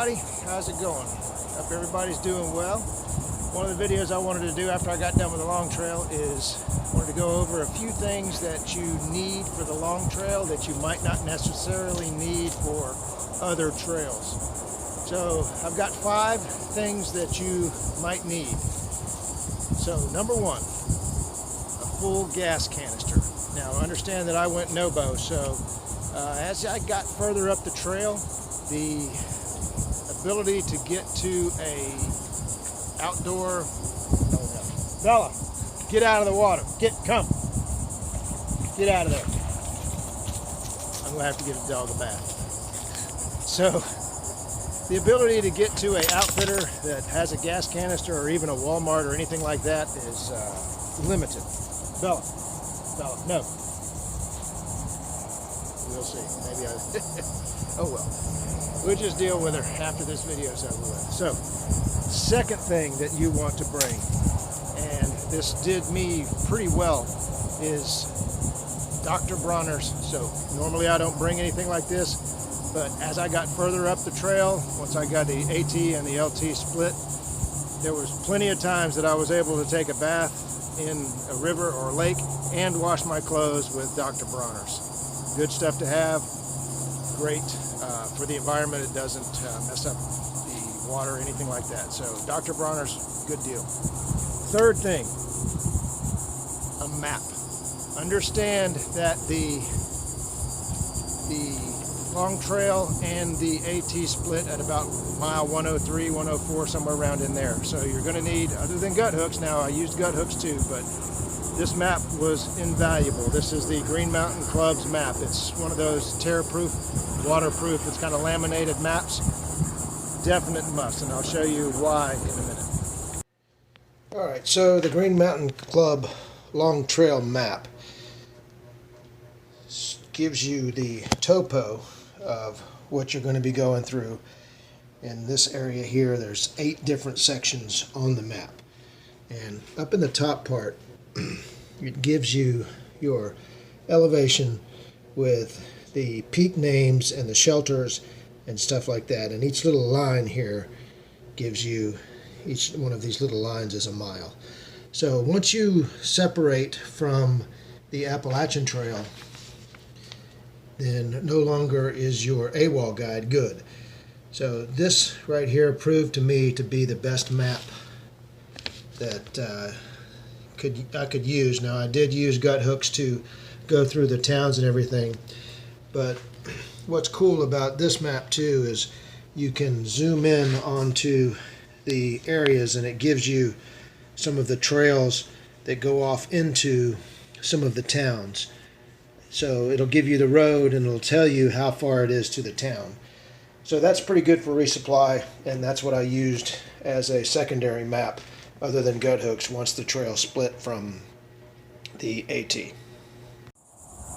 everybody, how's it going? Hope everybody's doing well. One of the videos I wanted to do after I got done with the long trail is I wanted to go over a few things that you need for the long trail that you might not necessarily need for other trails. So I've got 5 things that you might need. So number 1, a full gas canister. Now understand that I went no-bow, so as I got further up the trail, the ability to get to a outdoor, Bella, get out of the water, come, get out of there. I'm gonna have to give the dog a bath. So the ability to get to a outfitter that has a gas canister or even a Walmart or anything like that is limited. Bella, no. We'll see. Maybe I. Oh well. We'll just deal with her after this video is over with. So, second thing that you want to bring, and this did me pretty well, is Dr. Bronner's soap. Normally I don't bring anything like this, but as I got further up the trail, once I got the AT and the LT split, there was plenty of times that I was able to take a bath in a river or lake and wash my clothes with Dr. Bronner's. Good stuff to have, great for the environment. It doesn't mess up the water or anything like that. So Dr. Bronner's, good deal. Third thing, a map. Understand that the long trail and the AT split at about mile 103, 104, somewhere around in there. So you're going to need, other than gut hooks, now I used gut hooks too, but this map was invaluable. This is the Green Mountain Club's map. It's one of those tear-proof, waterproof, it's kind of laminated maps. Definite must, and I'll show you why in a minute. Alright, so the Green Mountain Club Long Trail map gives you the topo of what you're going to be going through. In this area here, there's 8 different sections on the map. And up in the top part, it gives you your elevation with the peak names and the shelters and stuff like that. And each little line here gives you, each one of these little lines is a mile. So once you separate from the Appalachian Trail, then no longer is your AWOL guide good. So this right here proved to me to be the best map that I could use. Now I did use gut hooks to go through the towns and everything, but what's cool about this map too is you can zoom in onto the areas and it gives you some of the trails that go off into some of the towns. So it'll give you the road and it'll tell you how far it is to the town. So that's pretty good for resupply, and that's what I used as a secondary map other than gut hooks once the trail split from the AT.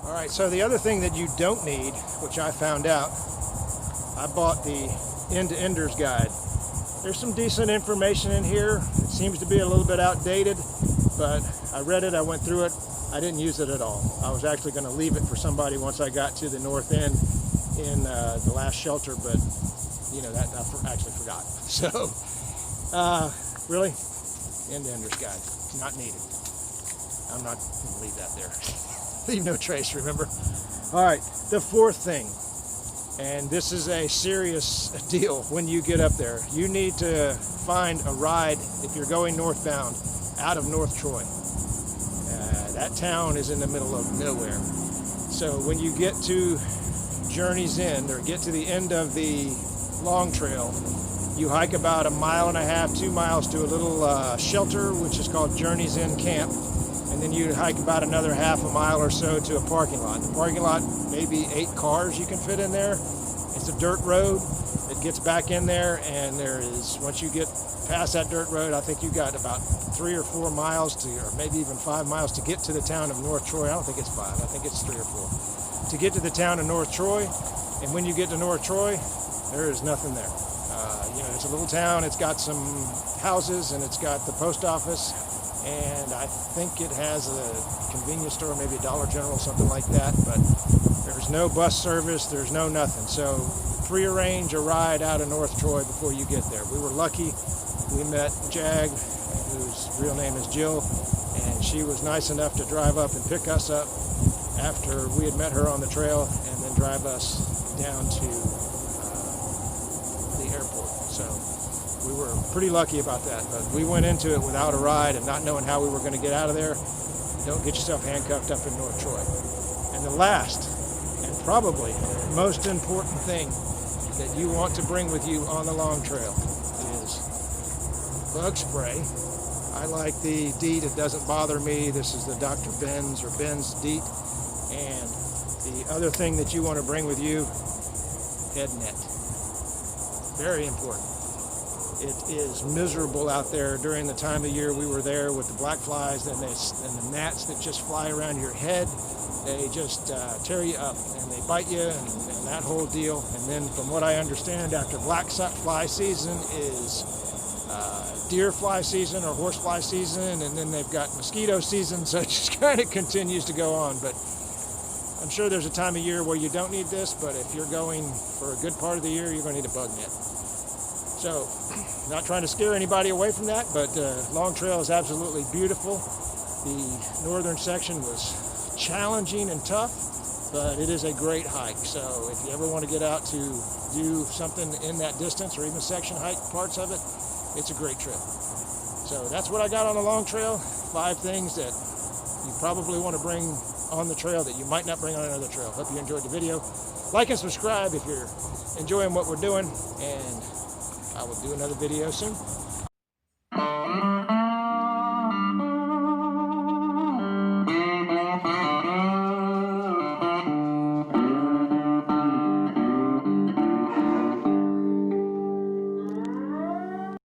Alright, so the other thing that you don't need, which I found out, I bought the End-to-Enders guide. There's some decent information in here. It seems to be a little bit outdated, but I read it, I went through it, I didn't use it at all. I was actually going to leave it for somebody once I got to the north end in the last shelter, but you know, that I actually forgot. So, really? End-to-Enders guide, not needed. I'm not going to leave that there. Leave no trace, remember? All right, the fourth thing, and this is a serious deal when you get up there. You need to find a ride if you're going northbound out of North Troy. That town is in the middle of nowhere. So when you get to Journey's End, or get to the end of the long trail, you hike about 1.5 miles, 2 miles to a little shelter, which is called Journey's End Camp. And then you hike about another 1/2 mile or so to a parking lot. The parking lot, maybe 8 cars you can fit in there. It's a dirt road. It gets back in there, and there is, once you get past that dirt road, I think you got about 3 or 4 miles to, or maybe even 5 miles to get to the town of North Troy. I don't think it's 5, I think it's 3 or 4. To get to the town of North Troy, and when you get to North Troy, there is nothing there. You know, it's a little town, it's got some houses, and it's got the post office, and I think it has a convenience store, maybe a Dollar General, something like that, but there's no bus service, there's no nothing. So prearrange a ride out of North Troy before you get there. We were lucky. We met Jag, whose real name is Jill, and she was nice enough to drive up and pick us up after we had met her on the trail, and then drive us down to the airport. So we were pretty lucky about that, but we went into it without a ride and not knowing how we were going to get out of there. Don't get yourself handcuffed up in North Troy. And the last and probably most important thing that you want to bring with you on the long trail is bug spray. I like the DEET. It doesn't bother me. This is the Dr. Benz or Benz DEET. And the other thing that you want to bring with you, head net. Very important. It is miserable out there during the time of year we were there with the black flies and the gnats that just fly around your head. They just tear you up and they bite you and that whole deal. And then from what I understand, after black fly season is deer fly season or horse fly season, and then they've got mosquito season, so it just kind of continues to go on. But I'm sure there's a time of year where you don't need this, but if you're going for a good part of the year, you're going to need a bug net. So, not trying to scare anybody away from that, but Long Trail is absolutely beautiful. The northern section was challenging and tough, but it is a great hike. So if you ever want to get out to do something in that distance or even section hike parts of it, it's a great trip. So that's what I got on the Long Trail. 5 things that you probably want to bring on the trail that you might not bring on another trail. Hope you enjoyed the video. Like and subscribe if you're enjoying what we're doing, and I will do another video soon.